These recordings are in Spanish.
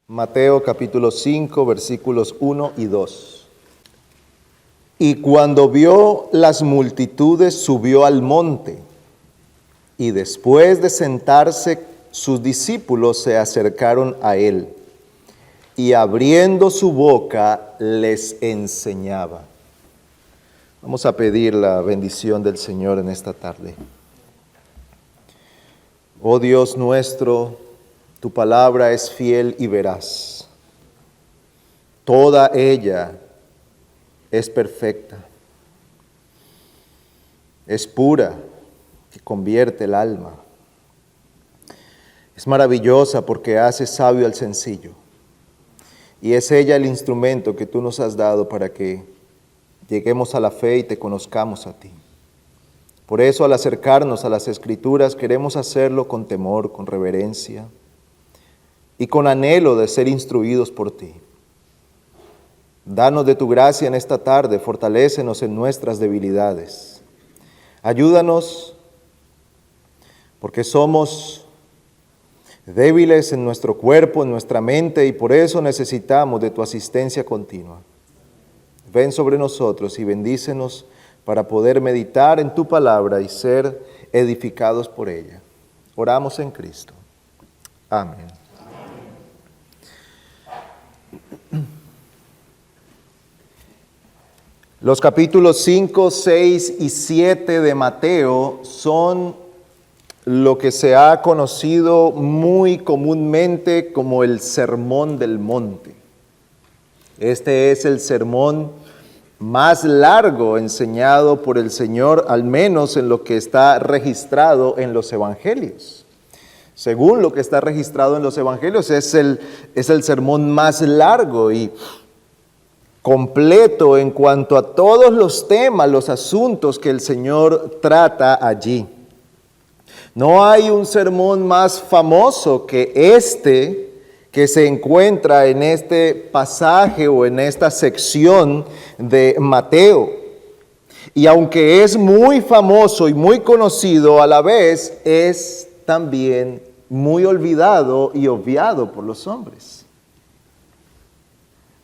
Mateo capítulo 5, versículos 1 y 2. Y cuando vio las multitudes, subió al monte, y después de sentarse, sus discípulos se acercaron a él, y abriendo su boca, les enseñaba. Vamos a pedir la bendición del Señor en esta tarde. Oh Dios nuestro, tu palabra es fiel y veraz. Toda ella es perfecta, es pura, que convierte el alma. Es maravillosa porque hace sabio al sencillo. Y es ella el instrumento que tú nos has dado para que lleguemos a la fe y te conozcamos a ti. Por eso, al acercarnos a las Escrituras, queremos hacerlo con temor, con reverencia y con anhelo de ser instruidos por ti. Danos de tu gracia en esta tarde, fortalécenos en nuestras debilidades. Ayúdanos, porque somos débiles en nuestro cuerpo, en nuestra mente, y por eso necesitamos de tu asistencia continua. Ven sobre nosotros y bendícenos para poder meditar en tu palabra y ser edificados por ella. Oramos en Cristo. Amén. Los capítulos 5, 6 y 7 de Mateo son lo que se ha conocido muy comúnmente como el Sermón del Monte. Este es el sermón más largo enseñado por el Señor, al menos en lo que está registrado en los Evangelios. Según lo que está registrado en los Evangelios, es el sermón más largo y completo en cuanto a todos los temas, los asuntos que el Señor trata allí. No hay un sermón más famoso que este que se encuentra en este pasaje o en esta sección de Mateo. Y aunque es muy famoso y muy conocido, a la vez es también muy olvidado y obviado por los hombres.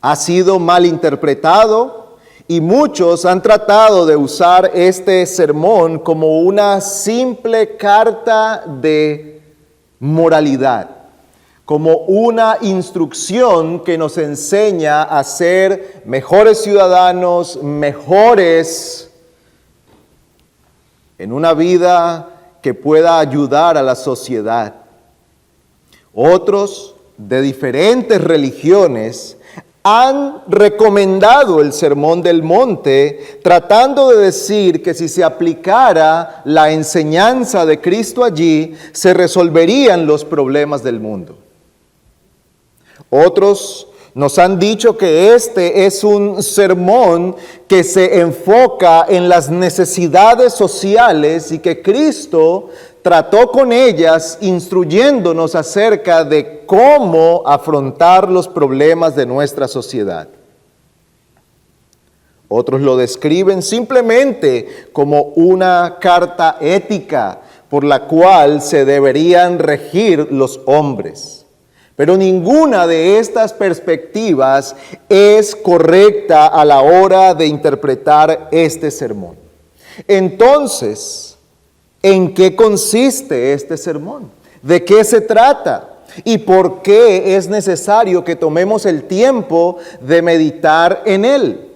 Ha sido mal interpretado y muchos han tratado de usar este sermón como una simple carta de moralidad, como una instrucción que nos enseña a ser mejores ciudadanos, mejores en una vida que pueda ayudar a la sociedad. Otros de diferentes religiones han recomendado el Sermón del Monte, tratando de decir que si se aplicara la enseñanza de Cristo allí, se resolverían los problemas del mundo. Otros nos han dicho que este es un sermón que se enfoca en las necesidades sociales y que Cristo trató con ellas instruyéndonos acerca de cómo afrontar los problemas de nuestra sociedad. Otros lo describen simplemente como una carta ética por la cual se deberían regir los hombres. Pero ninguna de estas perspectivas es correcta a la hora de interpretar este sermón. Entonces, ¿en qué consiste este sermón? ¿De qué se trata? ¿Y por qué es necesario que tomemos el tiempo de meditar en él?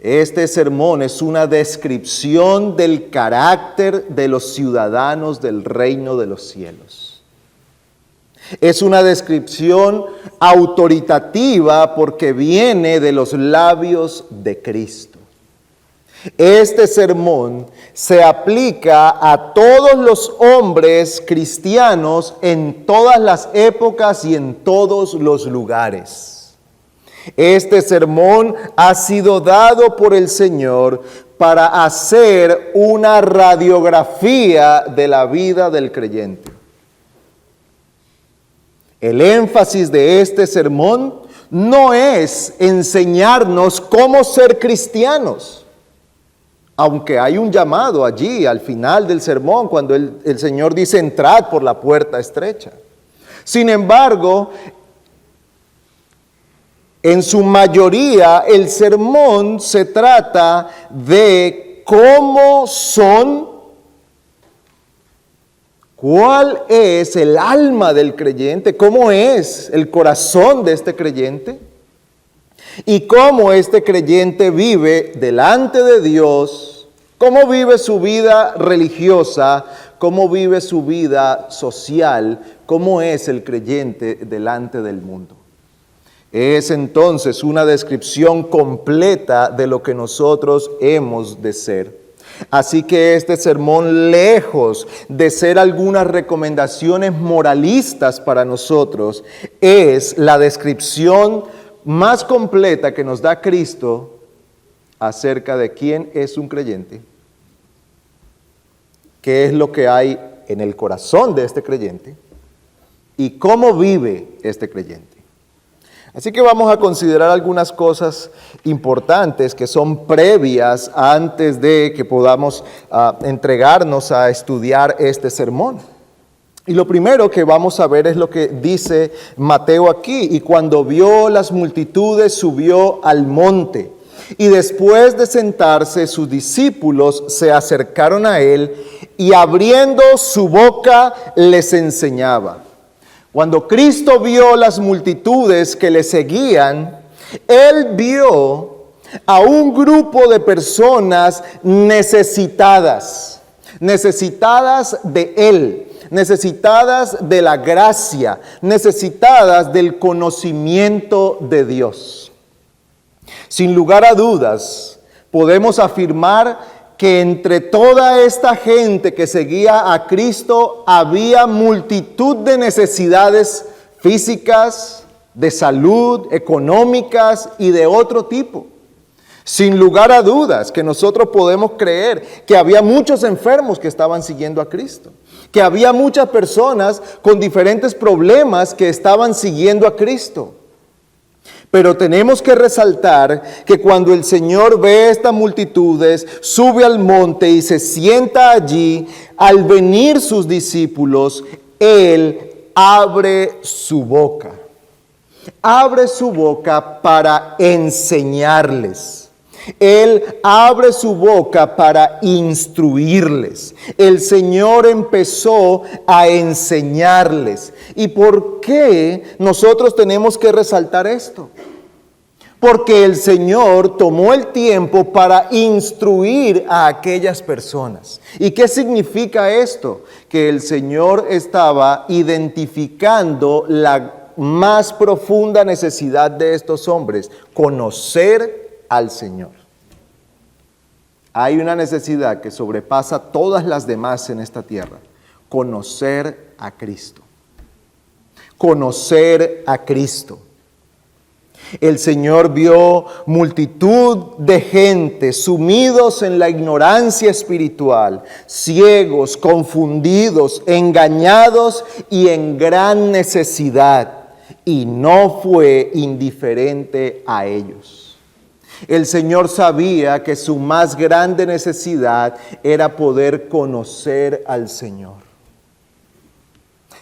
Este sermón es una descripción del carácter de los ciudadanos del reino de los cielos. Es una descripción autoritativa porque viene de los labios de Cristo. Este sermón se aplica a todos los hombres cristianos en todas las épocas y en todos los lugares. Este sermón ha sido dado por el Señor para hacer una radiografía de la vida del creyente. El énfasis de este sermón no es enseñarnos cómo ser cristianos, aunque hay un llamado allí al final del sermón cuando el Señor dice entrad por la puerta estrecha. Sin embargo, En su mayoría, el sermón se trata de cómo son, cuál es el alma del creyente, cómo es el corazón de este creyente y cómo este creyente vive delante de Dios, cómo vive su vida religiosa, cómo vive su vida social, cómo es el creyente delante del mundo. Es entonces una descripción completa de lo que nosotros hemos de ser. Así que este sermón, lejos de ser algunas recomendaciones moralistas para nosotros, es la descripción más completa que nos da Cristo acerca de quién es un creyente, qué es lo que hay en el corazón de este creyente y cómo vive este creyente. Así que vamos a considerar algunas cosas importantes que son previas antes de que podamos entregarnos a estudiar este sermón. Y lo primero que vamos a ver es lo que dice Mateo aquí. Y cuando vio las multitudes, subió al monte. Y después de sentarse, sus discípulos se acercaron a él y abriendo su boca les enseñaba. Cuando Cristo vio las multitudes que le seguían, Él vio a un grupo de personas necesitadas de Él, necesitadas de la gracia, necesitadas del conocimiento de Dios. Sin lugar a dudas, podemos afirmar que entre toda esta gente que seguía a Cristo había multitud de necesidades físicas, de salud, económicas y de otro tipo. Sin lugar a dudas que nosotros podemos creer que había muchos enfermos que estaban siguiendo a Cristo, que había muchas personas con diferentes problemas que estaban siguiendo a Cristo. Pero tenemos que resaltar que cuando el Señor ve estas multitudes, sube al monte y se sienta allí, al venir sus discípulos, Él abre su boca. Abre su boca para enseñarles. Él abre su boca para instruirles. El Señor empezó a enseñarles. ¿Y por qué nosotros tenemos que resaltar esto? Porque el Señor tomó el tiempo para instruir a aquellas personas. ¿Y qué significa esto? Que el Señor estaba identificando la más profunda necesidad de estos hombres: conocer al Señor. Hay una necesidad que sobrepasa todas las demás en esta tierra: conocer a Cristo. Conocer a Cristo. El Señor vio multitud de gente sumidos en la ignorancia espiritual, ciegos, confundidos, engañados y en gran necesidad, y no fue indiferente a ellos. El Señor sabía que su más grande necesidad era poder conocer al Señor.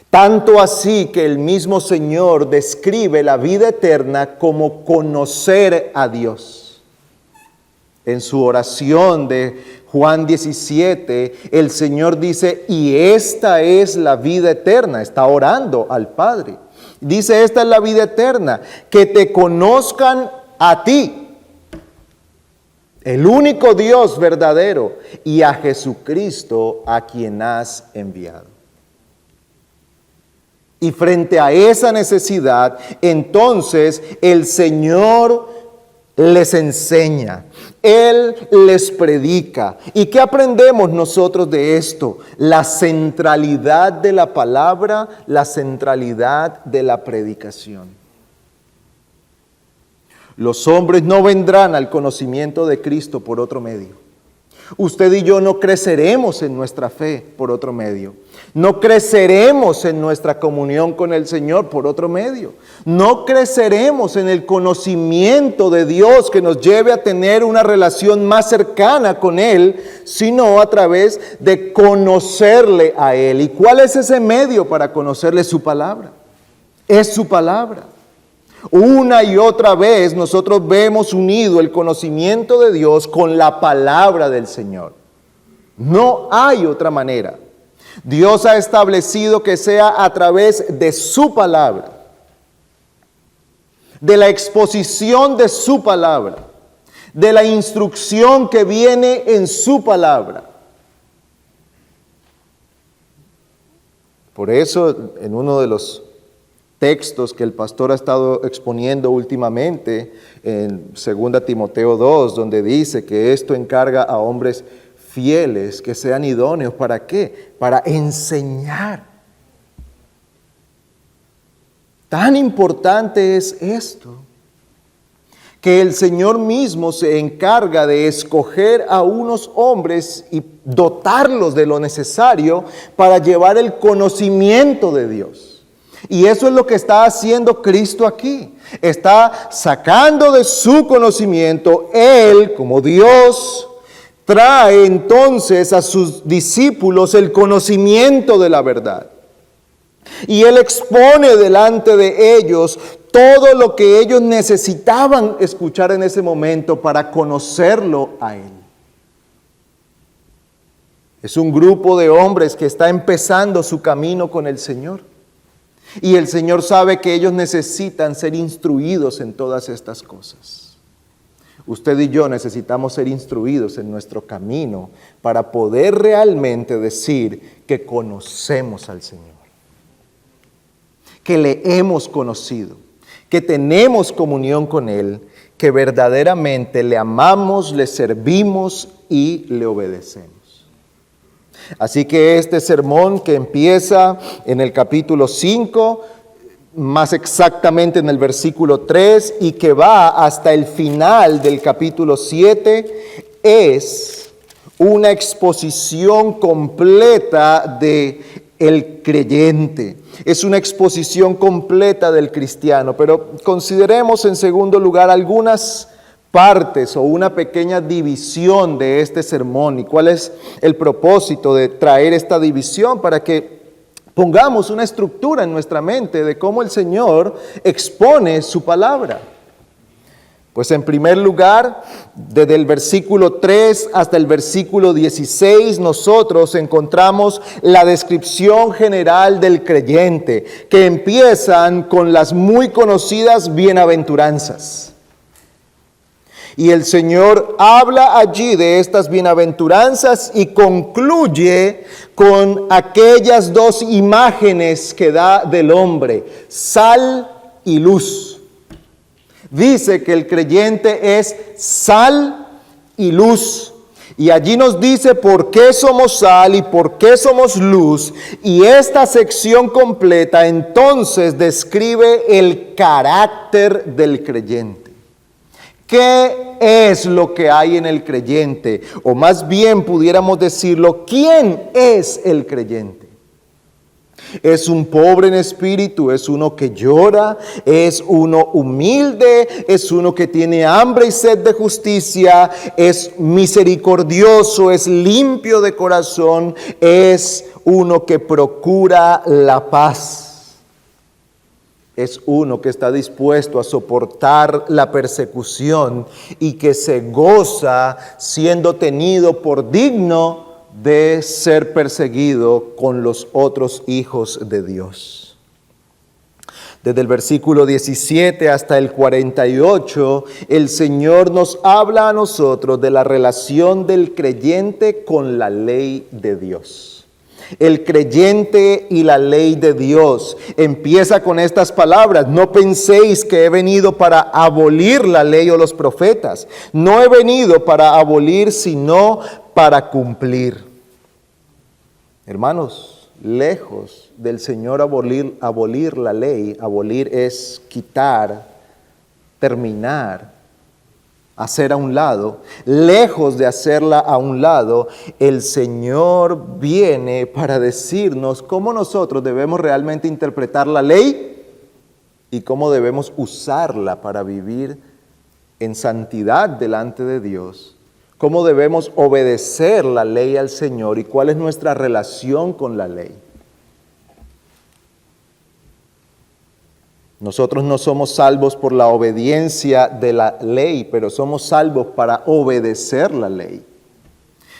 Tanto así que el mismo Señor describe la vida eterna como conocer a Dios. En su oración de Juan 17, el Señor dice: y esta es la vida eterna. Está orando al Padre. Dice: esta es la vida eterna, que te conozcan a ti, el único Dios verdadero, y a Jesucristo, a quien has enviado. Y frente a esa necesidad, entonces el Señor les enseña, Él les predica. ¿Y qué aprendemos nosotros de esto? La centralidad de la palabra, la centralidad de la predicación. Los hombres no vendrán al conocimiento de Cristo por otro medio. Usted y yo no creceremos en nuestra fe por otro medio. No creceremos en nuestra comunión con el Señor por otro medio. No creceremos en el conocimiento de Dios que nos lleve a tener una relación más cercana con Él, sino a través de conocerle a Él. ¿Y cuál es ese medio para conocerle? Su palabra. Es su palabra. Una y otra vez nosotros vemos unido el conocimiento de Dios con la palabra del Señor. No hay otra manera. Dios ha establecido que sea a través de su palabra, de la exposición de su palabra, de la instrucción que viene en su palabra. Por eso, en uno de los textos que el pastor ha estado exponiendo últimamente, en 2 Timoteo 2, donde dice que esto encarga a hombres fieles, que sean idóneos. ¿Para qué? Para enseñar. Tan importante es esto, que el Señor mismo se encarga de escoger a unos hombres y dotarlos de lo necesario para llevar el conocimiento de Dios. Y eso es lo que está haciendo Cristo aquí. Está sacando de su conocimiento. Él, como Dios, trae entonces a sus discípulos el conocimiento de la verdad. Y Él expone delante de ellos todo lo que ellos necesitaban escuchar en ese momento para conocerlo a Él. Es un grupo de hombres que está empezando su camino con el Señor. Y el Señor sabe que ellos necesitan ser instruidos en todas estas cosas. Usted y yo necesitamos ser instruidos en nuestro camino para poder realmente decir que conocemos al Señor, que le hemos conocido, que tenemos comunión con Él, que verdaderamente le amamos, le servimos y le obedecemos. Así que este sermón que empieza en el capítulo 5, más exactamente en el versículo 3, y que va hasta el final del capítulo 7, es una exposición completa de el creyente. Es una exposición completa del cristiano, pero consideremos en segundo lugar algunas partes o una pequeña división de este sermón. ¿Y cuál es el propósito de traer esta división? Para que pongamos una estructura en nuestra mente de cómo el Señor expone su palabra. Pues en primer lugar, desde el versículo 3 hasta el versículo 16, nosotros encontramos la descripción general del creyente, que empiezan con las muy conocidas bienaventuranzas. Y el Señor habla allí de estas bienaventuranzas y concluye con aquellas dos imágenes que da del hombre, sal y luz. Dice que el creyente es sal y luz. Y allí nos dice por qué somos sal y por qué somos luz. Y esta sección completa entonces describe el carácter del creyente. ¿Qué es lo que hay en el creyente? O más bien pudiéramos decirlo, ¿quién es el creyente? Es un pobre en espíritu, es uno que llora, es uno humilde, es uno que tiene hambre y sed de justicia, es misericordioso, es limpio de corazón, es uno que procura la paz. Es uno que está dispuesto a soportar la persecución y que se goza siendo tenido por digno de ser perseguido con los otros hijos de Dios. Desde el versículo 17 hasta el 48, el Señor nos habla a nosotros de la relación del creyente con la ley de Dios. El creyente y la ley de Dios. Empieza con estas palabras: no penséis que he venido para abolir la ley o los profetas. No he venido para abolir, sino para cumplir. Hermanos, lejos del Señor abolir la ley, abolir es quitar, terminar, hacer a un lado. Lejos de hacerla a un lado, el Señor viene para decirnos cómo nosotros debemos realmente interpretar la ley y cómo debemos usarla para vivir en santidad delante de Dios. Cómo debemos obedecer la ley al Señor y cuál es nuestra relación con la ley. Nosotros no somos salvos por la obediencia de la ley, pero somos salvos para obedecer la ley.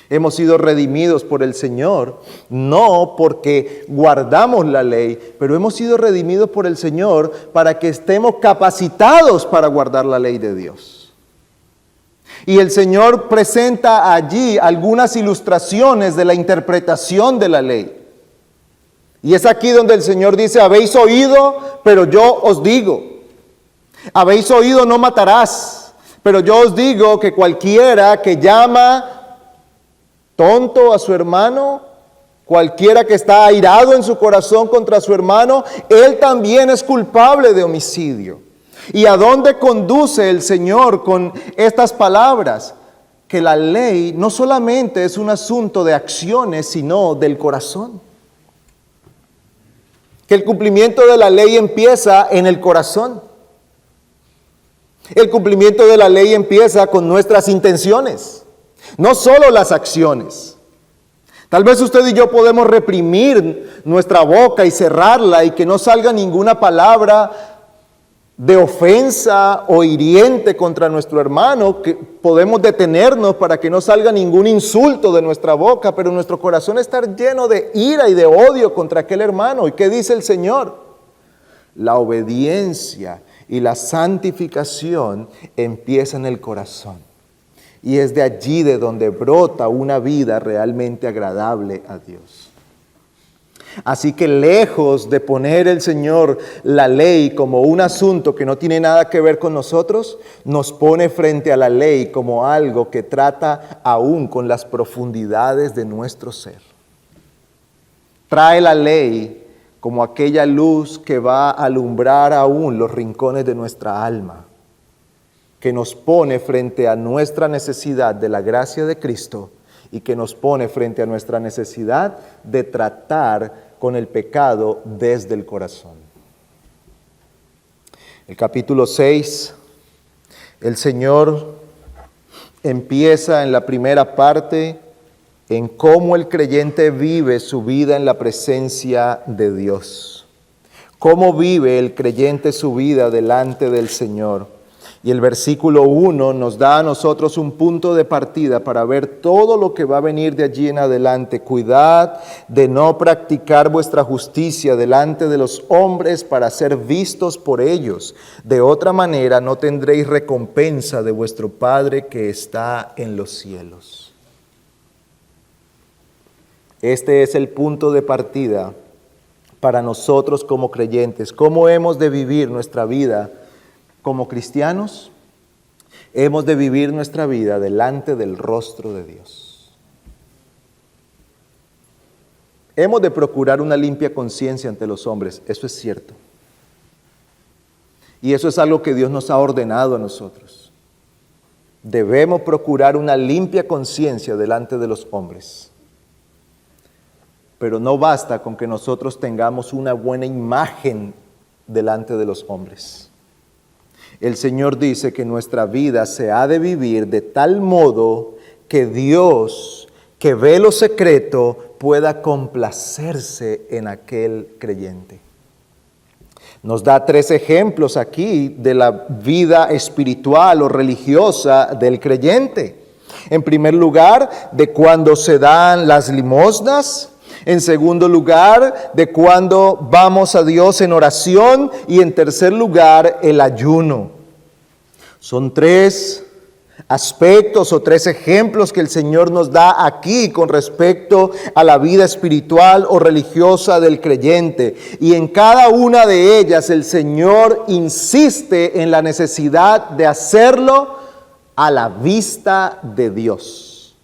Hemos sido redimidos por el Señor, no porque guardamos la ley, pero hemos sido redimidos por el Señor para que estemos capacitados para guardar la ley de Dios. Y el Señor presenta allí algunas ilustraciones de la interpretación de la ley. Y es aquí donde el Señor dice, habéis oído, pero yo os digo. Habéis oído, no matarás. Pero yo os digo que cualquiera que llama tonto a su hermano, cualquiera que está airado en su corazón contra su hermano, él también es culpable de homicidio. ¿Y a dónde conduce el Señor con estas palabras? Que la ley no solamente es un asunto de acciones, sino del corazón. Que el cumplimiento de la ley empieza en el corazón. El cumplimiento de la ley empieza con nuestras intenciones, no solo las acciones. Tal vez usted y yo podemos reprimir nuestra boca y cerrarla y que no salga ninguna palabra de ofensa o hiriente contra nuestro hermano, que podemos detenernos para que no salga ningún insulto de nuestra boca, pero nuestro corazón está lleno de ira y de odio contra aquel hermano. ¿Y qué dice el Señor? La obediencia y la santificación empieza en el corazón. Y es de allí de donde brota una vida realmente agradable a Dios. Así que lejos de poner el Señor la ley como un asunto que no tiene nada que ver con nosotros, nos pone frente a la ley como algo que trata aún con las profundidades de nuestro ser. Trae la ley como aquella luz que va a alumbrar aún los rincones de nuestra alma, que nos pone frente a nuestra necesidad de la gracia de Cristo y que nos pone frente a nuestra necesidad de tratar con el pecado desde el corazón. El capítulo 6, el Señor empieza en la primera parte en cómo el creyente vive su vida en la presencia de Dios. Cómo vive el creyente su vida delante del Señor. Y el versículo 1 nos da a nosotros un punto de partida para ver todo lo que va a venir de allí en adelante. Cuidad de no practicar vuestra justicia delante de los hombres para ser vistos por ellos. De otra manera no tendréis recompensa de vuestro Padre que está en los cielos. Este es el punto de partida para nosotros como creyentes. ¿Cómo hemos de vivir nuestra vida? Como cristianos, hemos de vivir nuestra vida delante del rostro de Dios. Hemos de procurar una limpia conciencia ante los hombres, eso es cierto. Y eso es algo que Dios nos ha ordenado a nosotros. Debemos procurar una limpia conciencia delante de los hombres. Pero no basta con que nosotros tengamos una buena imagen delante de los hombres. El Señor dice que nuestra vida se ha de vivir de tal modo que Dios, que ve lo secreto, pueda complacerse en aquel creyente. Nos da 3 ejemplos aquí de la vida espiritual o religiosa del creyente. En primer lugar, de cuando se dan las limosnas. En segundo lugar, de cuando vamos a Dios en oración. Y en tercer lugar, el ayuno. Son 3 aspectos o 3 ejemplos que el Señor nos da aquí con respecto a la vida espiritual o religiosa del creyente. Y en cada una de ellas el Señor insiste en la necesidad de hacerlo a la vista de Dios.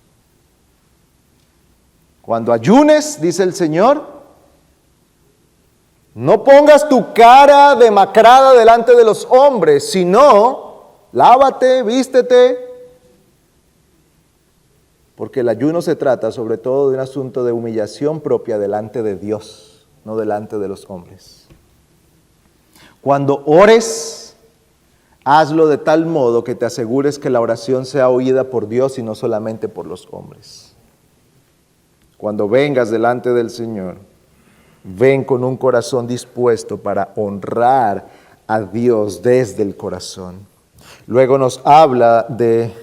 Cuando ayunes, dice el Señor, no pongas tu cara demacrada delante de los hombres, sino lávate, vístete, porque el ayuno se trata sobre todo de un asunto de humillación propia delante de Dios, no delante de los hombres. Cuando ores, hazlo de tal modo que te asegures que la oración sea oída por Dios y no solamente por los hombres. Cuando vengas delante del Señor, ven con un corazón dispuesto para honrar a Dios desde el corazón. Luego nos habla de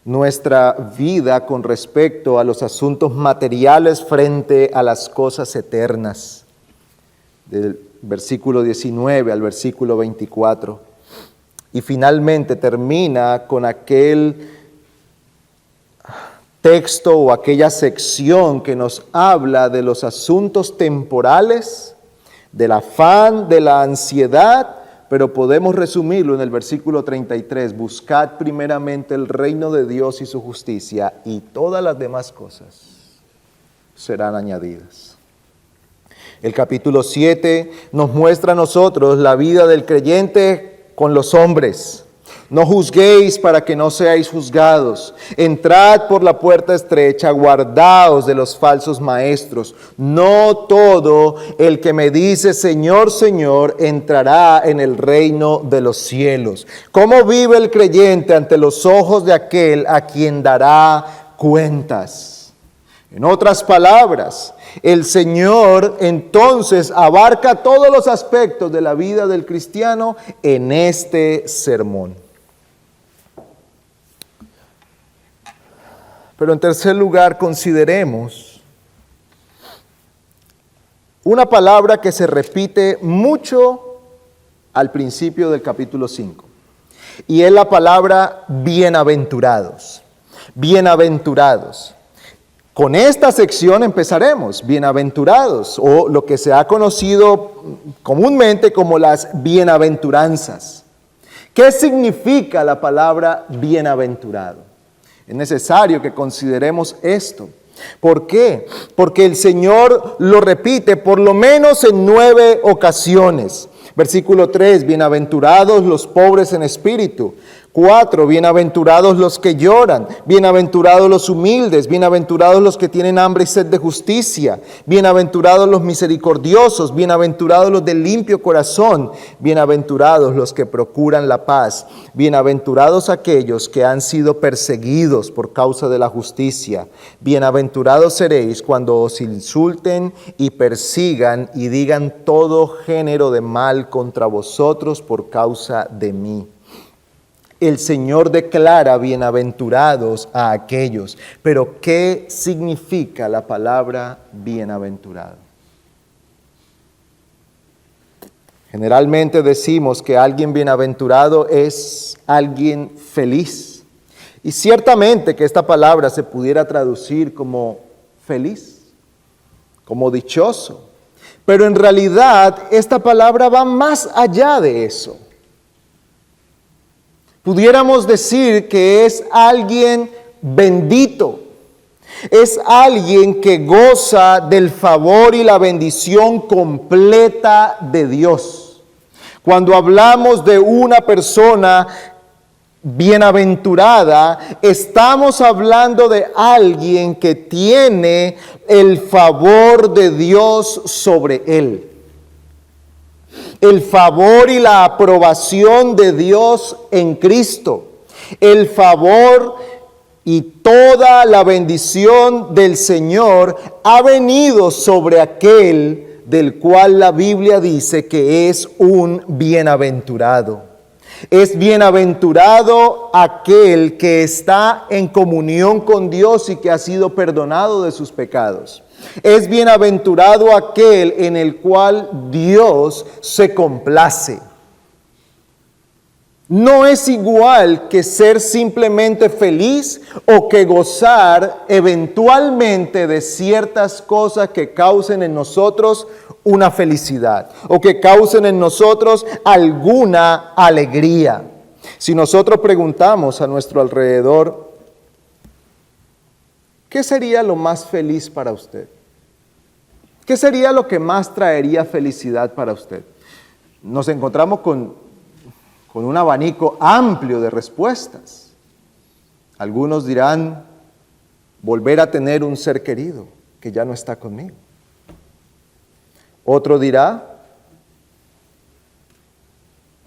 nuestra vida con respecto a los asuntos materiales frente a las cosas eternas, del versículo 19 al versículo 24. Y finalmente termina con aquel texto o aquella sección que nos habla de los asuntos temporales, del afán, de la ansiedad, pero podemos resumirlo en el versículo 33, buscad primeramente el reino de Dios y su justicia, y todas las demás cosas serán añadidas. El capítulo 7 nos muestra a nosotros la vida del creyente con los hombres. No juzguéis para que no seáis juzgados. Entrad por la puerta estrecha, guardaos de los falsos maestros. No todo el que me dice Señor, Señor, entrará en el reino de los cielos. ¿Cómo vive el creyente ante los ojos de aquel a quien dará cuentas? En otras palabras, el Señor entonces abarca todos los aspectos de la vida del cristiano en este sermón. Pero en tercer lugar, consideremos una palabra que se repite mucho al principio del capítulo 5. Y es la palabra bienaventurados. Bienaventurados. Con esta sección empezaremos, bienaventurados, o lo que se ha conocido comúnmente como las bienaventuranzas. ¿Qué significa la palabra bienaventurado? Es necesario que consideremos esto. ¿Por qué? Porque el Señor lo repite por lo menos en 9 ocasiones. Versículo 3, bienaventurados los pobres en espíritu. 4, bienaventurados los que lloran, bienaventurados los humildes, bienaventurados los que tienen hambre y sed de justicia, bienaventurados los misericordiosos, bienaventurados los de limpio corazón, bienaventurados los que procuran la paz, bienaventurados aquellos que han sido perseguidos por causa de la justicia, bienaventurados seréis cuando os insulten y persigan y digan todo género de mal contra vosotros por causa de mí. El Señor declara bienaventurados a aquellos. Pero ¿qué significa la palabra bienaventurado? Generalmente decimos que alguien bienaventurado es alguien feliz. Y ciertamente que esta palabra se pudiera traducir como feliz, como dichoso. Pero en realidad esta palabra va más allá de eso. Pudiéramos decir que es alguien bendito, es alguien que goza del favor y la bendición completa de Dios. Cuando hablamos de una persona bienaventurada, estamos hablando de alguien que tiene el favor de Dios sobre él. El favor y la aprobación de Dios en Cristo. El favor y toda la bendición del Señor ha venido sobre aquel del cual la Biblia dice que es un bienaventurado. Es bienaventurado aquel que está en comunión con Dios y que ha sido perdonado de sus pecados. Es bienaventurado aquel en el cual Dios se complace. No es igual que ser simplemente feliz o que gozar eventualmente de ciertas cosas que causen en nosotros una felicidad o que causen en nosotros alguna alegría. Si nosotros preguntamos a nuestro alrededor, ¿qué sería lo más feliz para usted? ¿Qué sería lo que más traería felicidad para usted? Nos encontramos con un abanico amplio de respuestas. Algunos dirán, volver a tener un ser querido que ya no está conmigo. Otro dirá,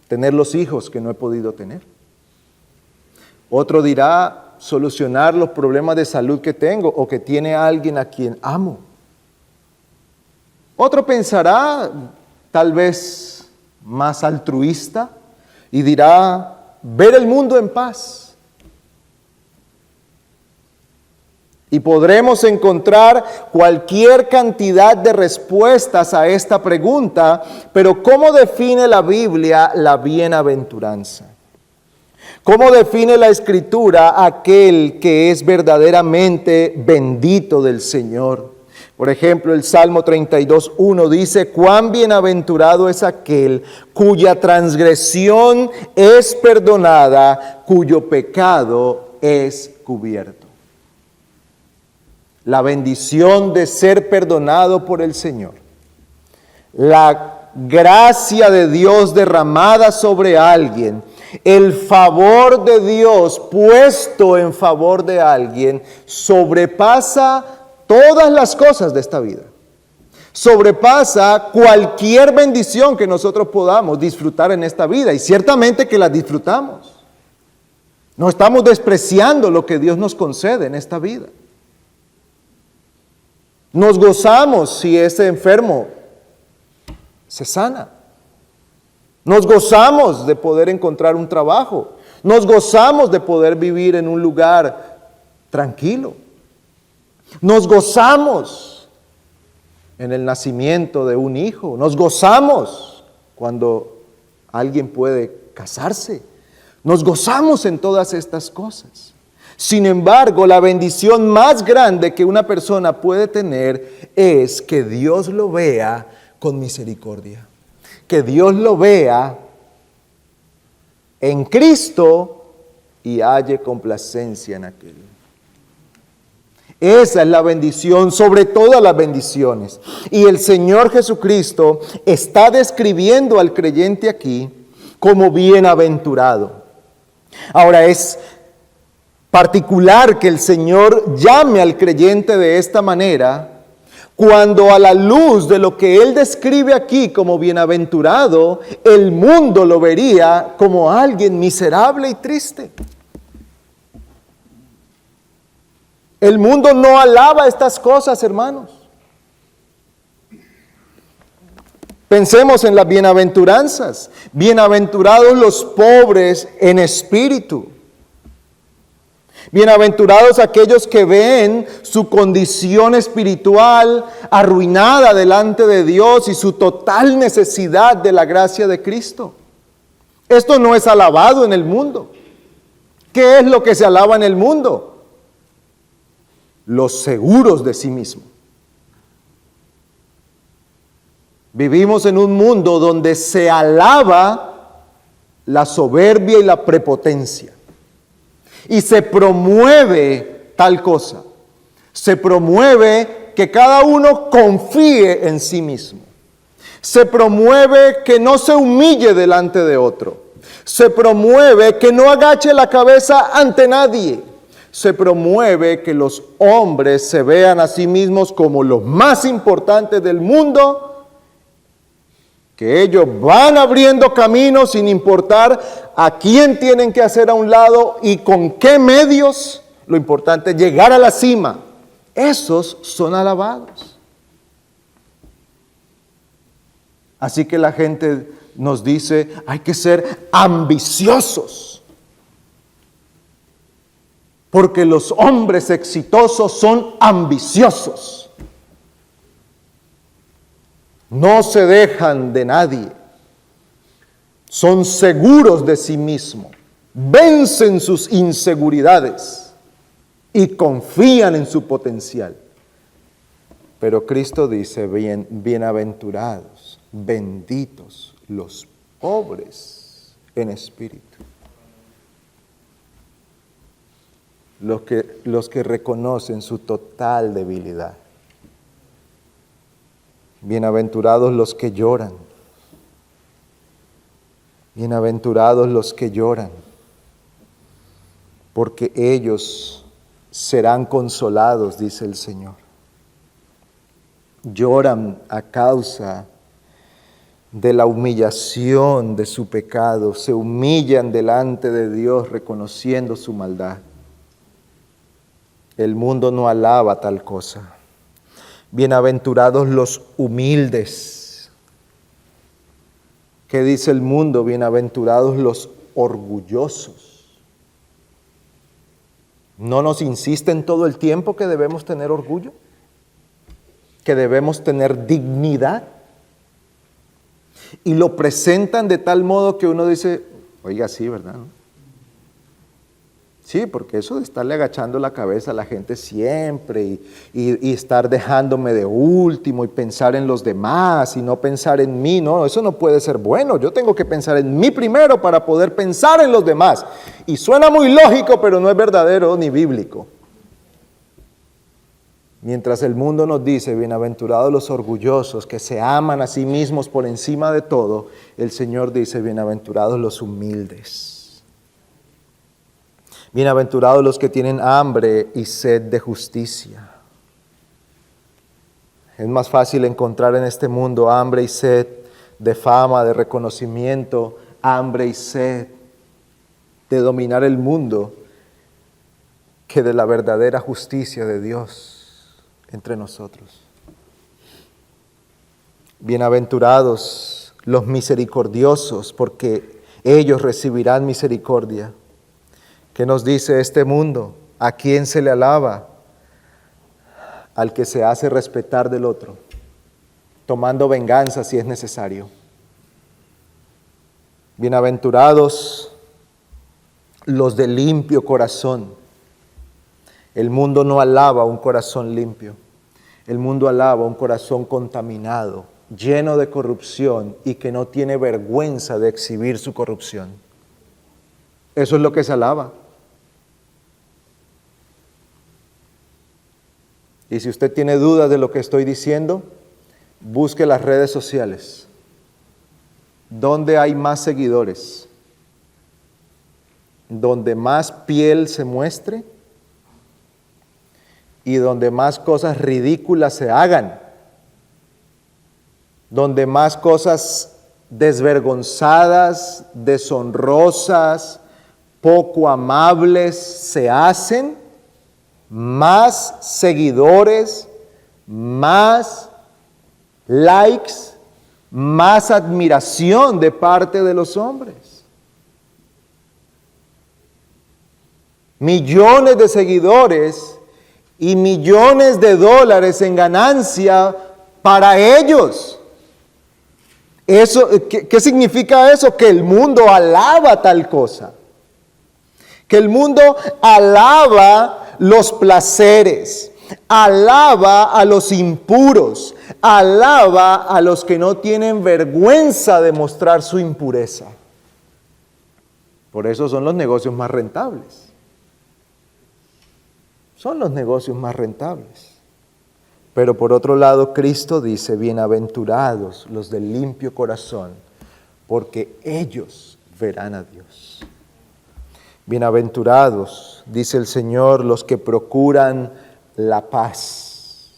tener los hijos que no he podido tener. Otro dirá, solucionar los problemas de salud que tengo o que tiene alguien a quien amo. Otro pensará, tal vez, más altruista y dirá, ver el mundo en paz. Y podremos encontrar cualquier cantidad de respuestas a esta pregunta, pero ¿cómo define la Biblia la bienaventuranza? ¿Cómo define la Escritura aquel que es verdaderamente bendito del Señor? Por ejemplo, el Salmo 32:1 dice, cuán bienaventurado es aquel cuya transgresión es perdonada, cuyo pecado es cubierto. La bendición de ser perdonado por el Señor, la gracia de Dios derramada sobre alguien, el favor de Dios puesto en favor de alguien, sobrepasa todas las cosas de esta vida. Sobrepasa cualquier bendición que nosotros podamos disfrutar en esta vida, y ciertamente que la disfrutamos. No estamos despreciando lo que Dios nos concede en esta vida. Nos gozamos si ese enfermo se sana. Nos gozamos de poder encontrar un trabajo. Nos gozamos de poder vivir en un lugar tranquilo. Nos gozamos en el nacimiento de un hijo. Nos gozamos cuando alguien puede casarse. Nos gozamos en todas estas cosas. Sin embargo, la bendición más grande que una persona puede tener es que Dios lo vea con misericordia. Que Dios lo vea en Cristo y halle complacencia en aquel. Esa es la bendición sobre todas las bendiciones. Y el Señor Jesucristo está describiendo al creyente aquí como bienaventurado. Ahora, es particular que el Señor llame al creyente de esta manera, cuando a la luz de lo que Él describe aquí como bienaventurado, el mundo lo vería como alguien miserable y triste. El mundo no alaba estas cosas, hermanos. Pensemos en las bienaventuranzas. Bienaventurados los pobres en espíritu. Bienaventurados aquellos que ven su condición espiritual arruinada delante de Dios y su total necesidad de la gracia de Cristo. Esto no es alabado en el mundo. ¿Qué es lo que se alaba en el mundo? Los seguros de sí mismos. Vivimos en un mundo donde se alaba la soberbia y la prepotencia. Y se promueve tal cosa. Se promueve que cada uno confíe en sí mismo. Se promueve que no se humille delante de otro. Se promueve que no agache la cabeza ante nadie. Se promueve que los hombres se vean a sí mismos como los más importantes del mundo, que ellos van abriendo caminos sin importar a quién tienen que hacer a un lado y con qué medios. Lo importante es llegar a la cima. Esos son alabados. Así que la gente nos dice, hay que ser ambiciosos. Porque los hombres exitosos son ambiciosos. No se dejan de nadie. Son seguros de sí mismos. Vencen sus inseguridades y confían en su potencial. Pero Cristo dice, bienaventurados, benditos los pobres en espíritu. Los que reconocen su total debilidad. Bienaventurados los que lloran. Bienaventurados los que lloran, porque ellos serán consolados, dice el Señor. Lloran a causa de la humillación de su pecado, se humillan delante de Dios reconociendo su maldad. El mundo no alaba tal cosa. Bienaventurados los humildes. ¿Qué dice el mundo? Bienaventurados los orgullosos. ¿No nos insisten todo el tiempo que debemos tener orgullo? ¿Que debemos tener dignidad? Y lo presentan de tal modo que uno dice, oiga, sí, ¿verdad? Sí, porque eso de estarle agachando la cabeza a la gente siempre y estar dejándome de último y pensar en los demás y no pensar en mí, no, eso no puede ser bueno. Yo tengo que pensar en mí primero para poder pensar en los demás. Y suena muy lógico, pero no es verdadero ni bíblico. Mientras el mundo nos dice, bienaventurados los orgullosos que se aman a sí mismos por encima de todo, el Señor dice, bienaventurados los humildes. Bienaventurados los que tienen hambre y sed de justicia. Es más fácil encontrar en este mundo hambre y sed de fama, de reconocimiento, hambre y sed de dominar el mundo, que de la verdadera justicia de Dios entre nosotros. Bienaventurados los misericordiosos, porque ellos recibirán misericordia. ¿Qué nos dice este mundo? ¿A quién se le alaba? Al que se hace respetar del otro, tomando venganza si es necesario. Bienaventurados los de limpio corazón. El mundo no alaba un corazón limpio. El mundo alaba un corazón contaminado, lleno de corrupción y que no tiene vergüenza de exhibir su corrupción. Eso es lo que se alaba. Y si usted tiene dudas de lo que estoy diciendo, busque las redes sociales. ¿Dónde hay más seguidores? Donde más piel se muestre y donde más cosas ridículas se hagan. Donde más cosas desvergonzadas, deshonrosas, poco amables se hacen, más seguidores, más likes, más admiración de parte de los hombres. Millones de seguidores y millones de dólares en ganancia para ellos. Eso, ¿qué significa eso? Que el mundo alaba tal cosa. Que el mundo alaba los placeres, alaba a los impuros, alaba a los que no tienen vergüenza de mostrar su impureza. Por eso son los negocios más rentables. Son los negocios más rentables. Pero por otro lado, Cristo dice, bienaventurados los de limpio corazón, porque ellos verán a Dios. Bienaventurados, dice el Señor, los que procuran la paz.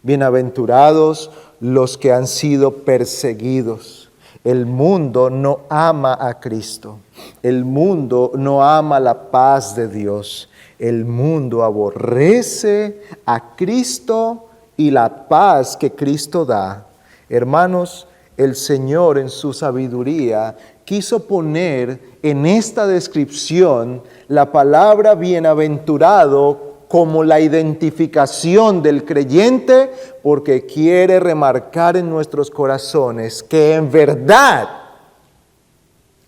Bienaventurados los que han sido perseguidos. El mundo no ama a Cristo. El mundo no ama la paz de Dios. El mundo aborrece a Cristo y la paz que Cristo da. Hermanos, el Señor en su sabiduría quiso poner en esta descripción la palabra bienaventurado como la identificación del creyente, porque quiere remarcar en nuestros corazones que en verdad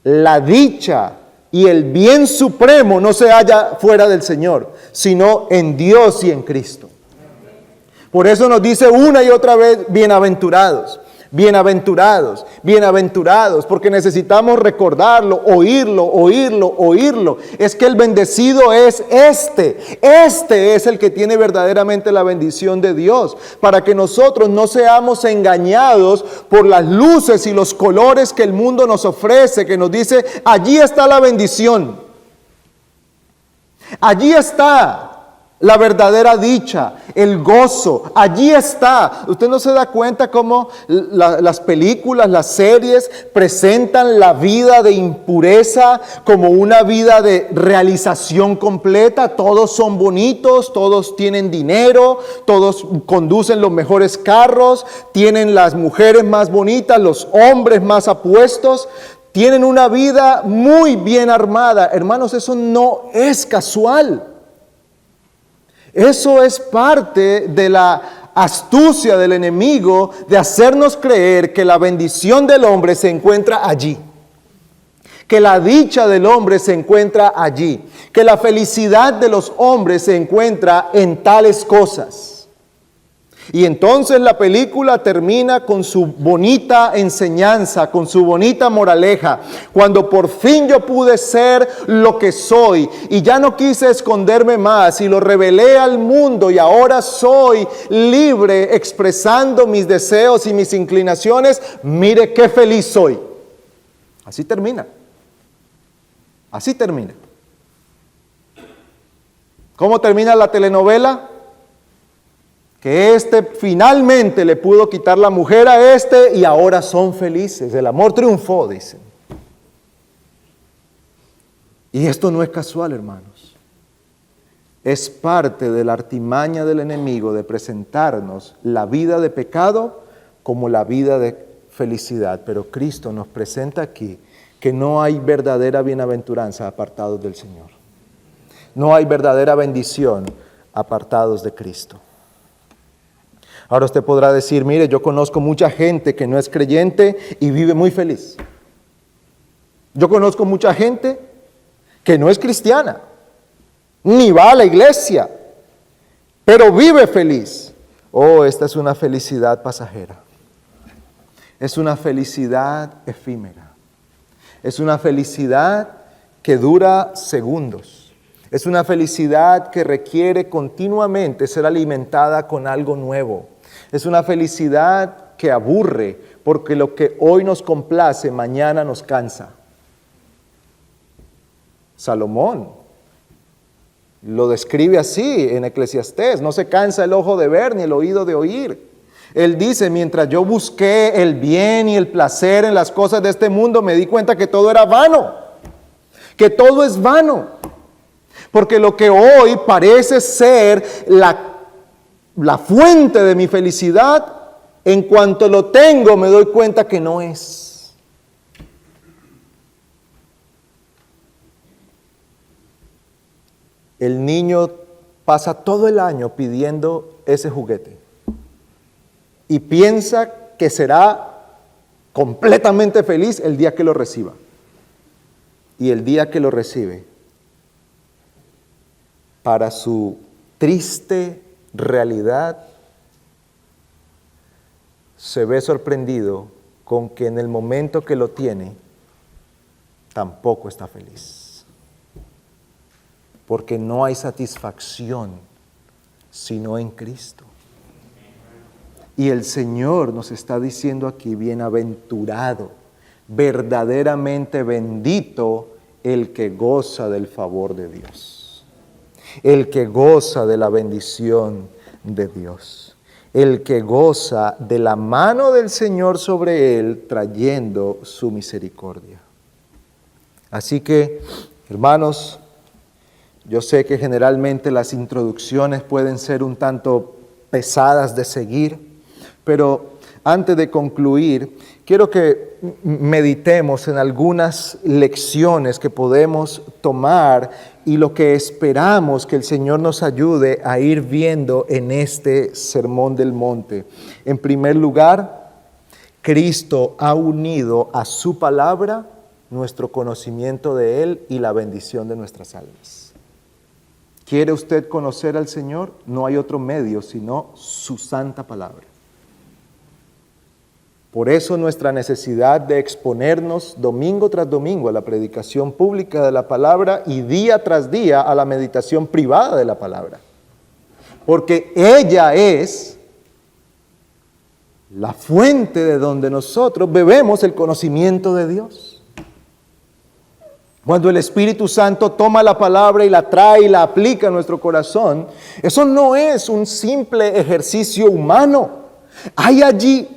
la dicha y el bien supremo no se halla fuera del Señor, sino en Dios y en Cristo. Por eso nos dice una y otra vez, bienaventurados. Bienaventurados, bienaventurados, porque necesitamos recordarlo, oírlo. Es que el bendecido es este es el que tiene verdaderamente la bendición de Dios, para que nosotros no seamos engañados por las luces y los colores que el mundo nos ofrece, que nos dice, allí está la bendición, allí está. la verdadera dicha, el gozo, allí está. Usted no se da cuenta cómo las películas, las series presentan la vida de impureza como una vida de realización completa. Todos son bonitos, todos tienen dinero, todos conducen los mejores carros, tienen las mujeres más bonitas, los hombres más apuestos. Tienen una vida muy bien armada. Hermanos, eso no es casual. Eso es parte de la astucia del enemigo de hacernos creer que la bendición del hombre se encuentra allí, que la dicha del hombre se encuentra allí, que la felicidad de los hombres se encuentra en tales cosas. Y entonces la película termina con su bonita enseñanza, con su bonita moraleja. Cuando por fin yo pude ser lo que soy y ya no quise esconderme más y lo revelé al mundo y ahora soy libre expresando mis deseos y mis inclinaciones, mire qué feliz soy. Así termina. Así termina. ¿Cómo termina la telenovela? Que finalmente le pudo quitar la mujer a y ahora son felices. El amor triunfó, dicen. Y esto no es casual, hermanos. Es parte de la artimaña del enemigo de presentarnos la vida de pecado como la vida de felicidad. Pero Cristo nos presenta aquí que no hay verdadera bienaventuranza apartados del Señor. No hay verdadera bendición apartados de Cristo. Ahora usted podrá decir, mire, yo conozco mucha gente que no es creyente y vive muy feliz. Yo conozco mucha gente que no es cristiana, ni va a la iglesia, pero vive feliz. Oh, esta es una felicidad pasajera. Es una felicidad efímera. Es una felicidad que dura segundos. Es una felicidad que requiere continuamente ser alimentada con algo nuevo. Es una felicidad que aburre, porque lo que hoy nos complace, mañana nos cansa. Salomón lo describe así en Eclesiastés: no se cansa el ojo de ver ni el oído de oír. Él dice: mientras yo busqué el bien y el placer en las cosas de este mundo, me di cuenta que todo era vano, que todo es vano. Porque lo que hoy parece ser la fuente de mi felicidad, en cuanto lo tengo me doy cuenta que no es. El niño pasa todo el año pidiendo ese juguete y piensa que será completamente feliz el día que lo reciba. Y el día que lo recibe, para su triste realidad, se ve sorprendido con que en el momento que lo tiene, tampoco está feliz. Porque no hay satisfacción sino en Cristo. Y el Señor nos está diciendo aquí: bienaventurado, verdaderamente bendito el que goza del favor de Dios, el que goza de la bendición de Dios, el que goza de la mano del Señor sobre él, trayendo su misericordia. Así que, hermanos, yo sé que generalmente las introducciones pueden ser un tanto pesadas de seguir, pero antes de concluir, quiero que meditemos en algunas lecciones que podemos tomar y lo que esperamos que el Señor nos ayude a ir viendo en este Sermón del Monte. En primer lugar, Cristo ha unido a su palabra nuestro conocimiento de Él y la bendición de nuestras almas. ¿Quiere usted conocer al Señor? No hay otro medio sino su santa palabra. Por eso nuestra necesidad de exponernos domingo tras domingo a la predicación pública de la palabra y día tras día a la meditación privada de la palabra. Porque ella es la fuente de donde nosotros bebemos el conocimiento de Dios. Cuando el Espíritu Santo toma la palabra y la trae y la aplica a nuestro corazón, eso no es un simple ejercicio humano. Hay allí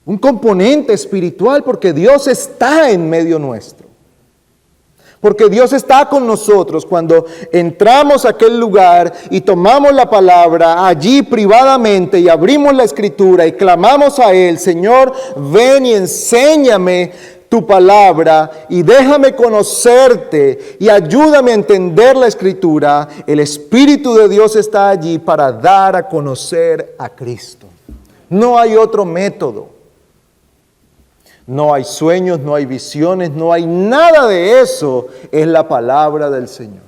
un componente espiritual porque Dios está en medio nuestro. Porque Dios está con nosotros cuando entramos a aquel lugar y tomamos la palabra allí privadamente y abrimos la Escritura y clamamos a Él: Señor, ven y enséñame tu palabra y déjame conocerte y ayúdame a entender la Escritura. El Espíritu de Dios está allí para dar a conocer a Cristo. No hay otro método. No hay sueños, no hay visiones, no hay nada de eso. Es la palabra del Señor.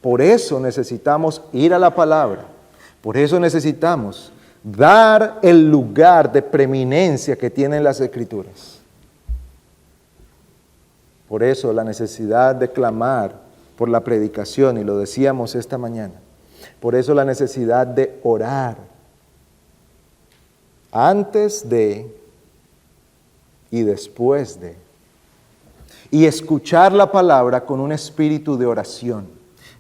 Por eso necesitamos ir a la palabra. Por eso necesitamos dar el lugar de preeminencia que tienen las Escrituras. Por eso la necesidad de clamar por la predicación, y lo decíamos esta mañana. Por eso la necesidad de orar antes de y después de. Y escuchar la palabra con un espíritu de oración.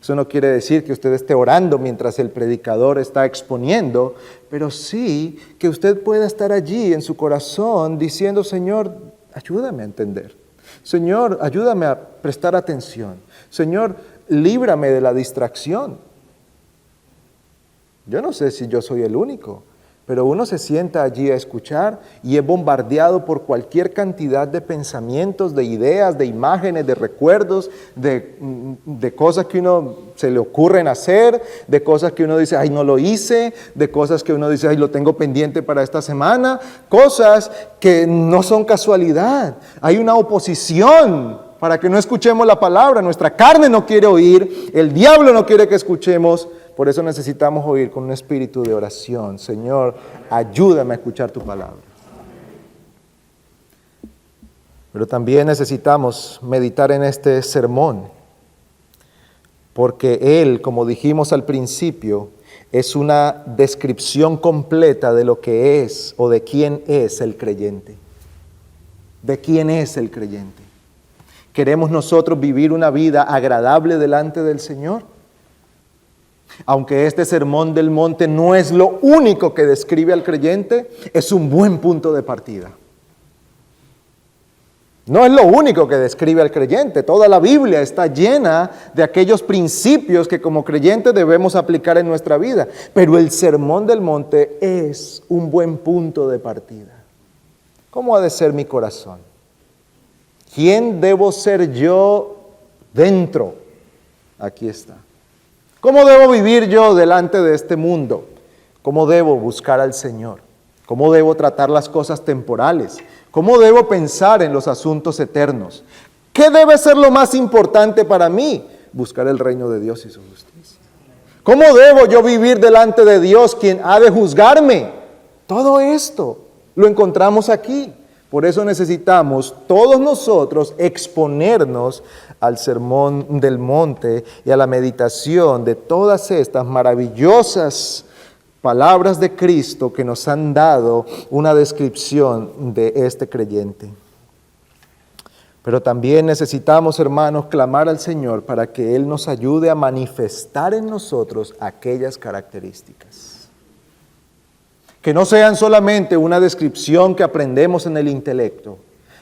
Eso no quiere decir que usted esté orando mientras el predicador está exponiendo, pero sí que usted pueda estar allí en su corazón diciendo: Señor, ayúdame a entender. Señor, ayúdame a prestar atención. Señor, líbrame de la distracción. Yo no sé si yo soy el único, pero uno se sienta allí a escuchar y es bombardeado por cualquier cantidad de pensamientos, de ideas, de imágenes, de recuerdos, de cosas que uno se le ocurren hacer, de cosas que uno dice: ay, no lo hice, de cosas que uno dice: ay, lo tengo pendiente para esta semana, cosas que no son casualidad. Hay una oposición para que no escuchemos la palabra. Nuestra carne no quiere oír, el diablo no quiere que escuchemos. Por eso necesitamos oír con un espíritu de oración: Señor, ayúdame a escuchar tu palabra. Pero también necesitamos meditar en este sermón, porque él, como dijimos al principio, es una descripción completa de lo que es o de quién es el creyente. ¿De quién es el creyente? ¿Queremos nosotros vivir una vida agradable delante del Señor? Aunque este sermón del monte no es lo único que describe al creyente, es un buen punto de partida. No es lo único que describe al creyente. Toda la Biblia está llena de aquellos principios que como creyentes debemos aplicar en nuestra vida. Pero el sermón del monte es un buen punto de partida. ¿Cómo ha de ser mi corazón? ¿Quién debo ser yo dentro? Aquí está. ¿Cómo debo vivir yo delante de este mundo? ¿Cómo debo buscar al Señor? ¿Cómo debo tratar las cosas temporales? ¿Cómo debo pensar en los asuntos eternos? ¿Qué debe ser lo más importante para mí? Buscar el reino de Dios y su justicia. ¿Cómo debo yo vivir delante de Dios, quien ha de juzgarme? Todo esto lo encontramos aquí. Por eso necesitamos todos nosotros exponernos al sermón del monte y a la meditación de todas estas maravillosas palabras de Cristo que nos han dado una descripción de este creyente. Pero también necesitamos, hermanos, clamar al Señor para que Él nos ayude a manifestar en nosotros aquellas características. Que no sean solamente una descripción que aprendemos en el intelecto,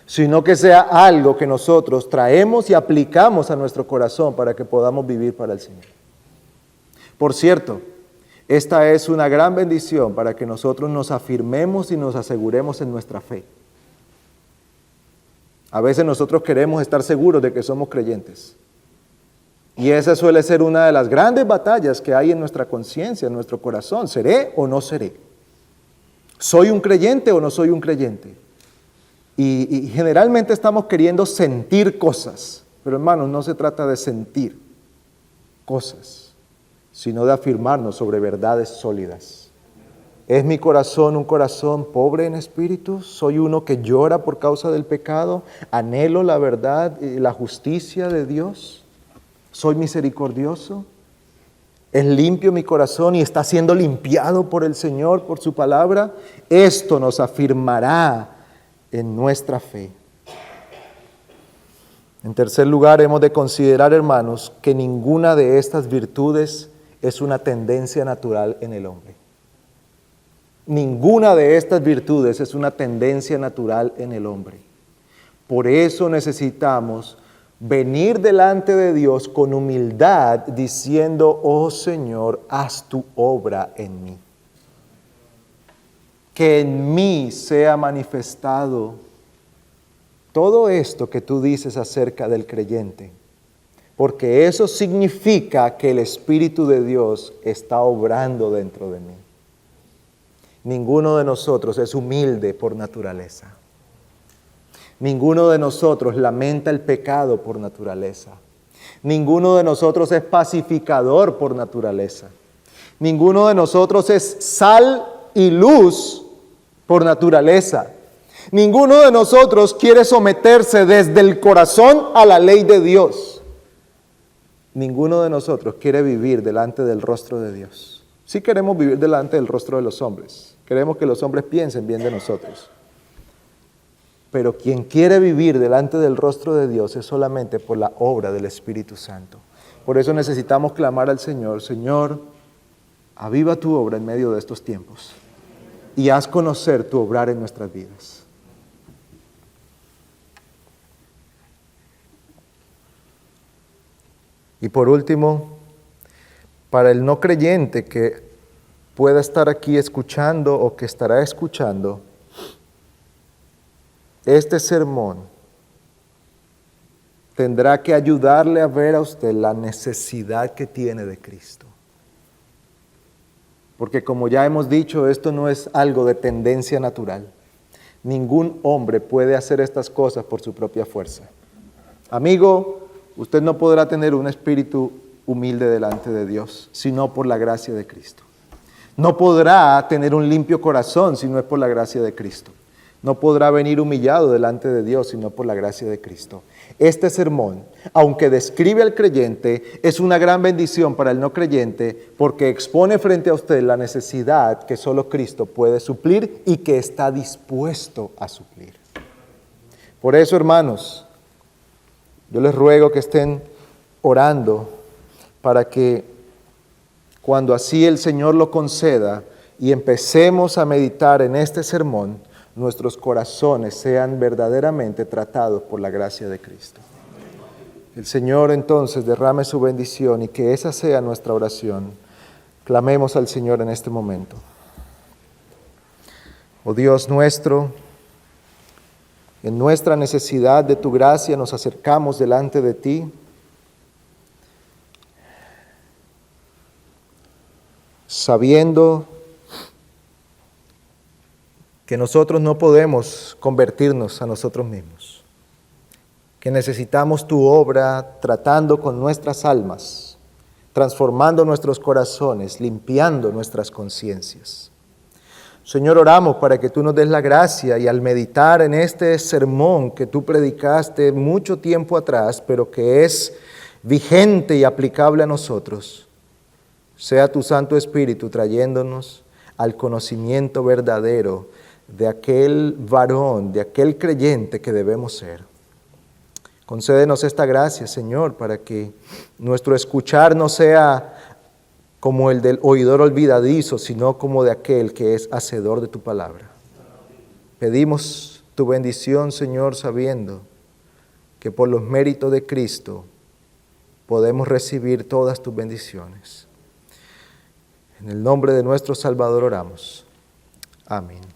sino que sea algo que nosotros traemos y aplicamos a nuestro corazón para que podamos vivir para el Señor. Por cierto, esta es una gran bendición para que nosotros nos afirmemos y nos aseguremos en nuestra fe. A veces nosotros queremos estar seguros de que somos creyentes. Y esa suele ser una de las grandes batallas que hay en nuestra conciencia, en nuestro corazón. ¿Seré o no seré? ¿Soy un creyente o no soy un creyente? Y generalmente estamos queriendo sentir cosas. Pero hermanos, no se trata de sentir cosas, sino de afirmarnos sobre verdades sólidas. ¿Es mi corazón un corazón pobre en espíritu? ¿Soy uno que llora por causa del pecado? ¿Anhelo la verdad y la justicia de Dios? ¿Soy misericordioso? ¿Es limpio mi corazón y está siendo limpiado por el Señor, por su palabra? Esto nos afirmará en nuestra fe. En tercer lugar, hemos de considerar, hermanos, que ninguna de estas virtudes es una tendencia natural en el hombre. Ninguna de estas virtudes es una tendencia natural en el hombre. Por eso necesitamos venir delante de Dios con humildad, diciendo: oh Señor, haz tu obra en mí. Que en mí sea manifestado todo esto que tú dices acerca del creyente, porque eso significa que el Espíritu de Dios está obrando dentro de mí. Ninguno de nosotros es humilde por naturaleza. Ninguno de nosotros lamenta el pecado por naturaleza. Ninguno de nosotros es pacificador por naturaleza. Ninguno de nosotros es sal y luz por naturaleza. Ninguno de nosotros quiere someterse desde el corazón a la ley de Dios. Ninguno de nosotros quiere vivir delante del rostro de Dios. Sí queremos vivir delante del rostro de los hombres. Queremos que los hombres piensen bien de nosotros. Pero quien quiere vivir delante del rostro de Dios es solamente por la obra del Espíritu Santo. Por eso necesitamos clamar al Señor: Señor, aviva tu obra en medio de estos tiempos y haz conocer tu obrar en nuestras vidas. Y por último, para el no creyente que pueda estar aquí escuchando o que estará escuchando este sermón, tendrá que ayudarle a ver a usted la necesidad que tiene de Cristo. Porque como ya hemos dicho, esto no es algo de tendencia natural. Ningún hombre puede hacer estas cosas por su propia fuerza. Amigo, usted no podrá tener un espíritu humilde delante de Dios, sino por la gracia de Cristo. No podrá tener un limpio corazón si no es por la gracia de Cristo. No podrá venir humillado delante de Dios sino por la gracia de Cristo. Este sermón, aunque describe al creyente, es una gran bendición para el no creyente porque expone frente a usted la necesidad que solo Cristo puede suplir y que está dispuesto a suplir. Por eso, hermanos, yo les ruego que estén orando para que cuando así el Señor lo conceda y empecemos a meditar en este sermón, nuestros corazones sean verdaderamente tratados por la gracia de Cristo. El Señor entonces derrame su bendición y que esa sea nuestra oración. Clamemos al Señor en este momento. Oh Dios nuestro, en nuestra necesidad de tu gracia nos acercamos delante de ti, sabiendo que nosotros no podemos convertirnos a nosotros mismos, que necesitamos tu obra tratando con nuestras almas, transformando nuestros corazones, limpiando nuestras conciencias. Señor, oramos para que tú nos des la gracia y al meditar en este sermón que tú predicaste mucho tiempo atrás, pero que es vigente y aplicable a nosotros, sea tu Santo Espíritu trayéndonos al conocimiento verdadero de aquel varón, de aquel creyente que debemos ser. Concédenos esta gracia, Señor, para que nuestro escuchar no sea como el del oidor olvidadizo, sino como de aquel que es hacedor de tu palabra. Pedimos tu bendición, Señor, sabiendo que por los méritos de Cristo podemos recibir todas tus bendiciones. En el nombre de nuestro Salvador oramos. Amén.